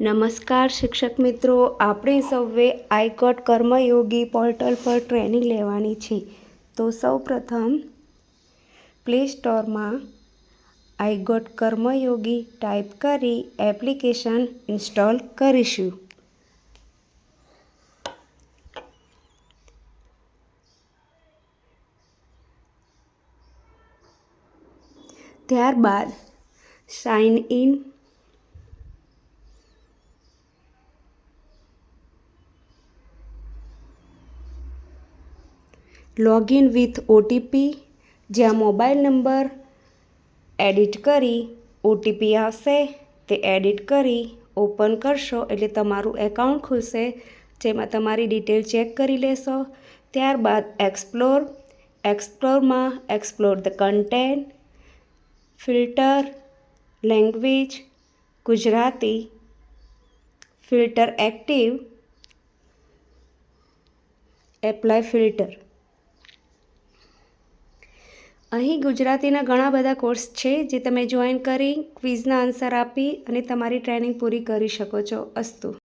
નમસ્કાર શિક્ષક મિત્રો, આપણે સૌએ આઈકોટ કર્મયોગી પોર્ટલ પર ટ્રેનિંગ લેવાની છે. તો સૌપ્રથમ પ્લે સ્ટોરમાં આઈકોટ કર્મયોગી ટાઈપ કરી એપ્લિકેશન ઇન્સ્ટોલ કરીશું. ત્યારબાદ sign in login with OTP, જ્યાં મોબાઈલ નંબર એડિટ કરી ઓટીપી આવશે તે એડિટ કરી ઓપન કરશો એટલે તમારું એકાઉન્ટ ખુલશે, જેમાં તમારી ડિટેલ ચેક કરી લેશો. ત્યારબાદ એક્સપ્લોરમાં explore the content, filter language Gujarati, filter active, apply filter. અહીં ગુજરાતીના ઘણા બધા કોર્સ છે જે તમે જોઈન કરી ક્વિઝના આન્સર આપી અને તમારી ટ્રેનિંગ પૂરી કરી શકો છો. અસ્તુ.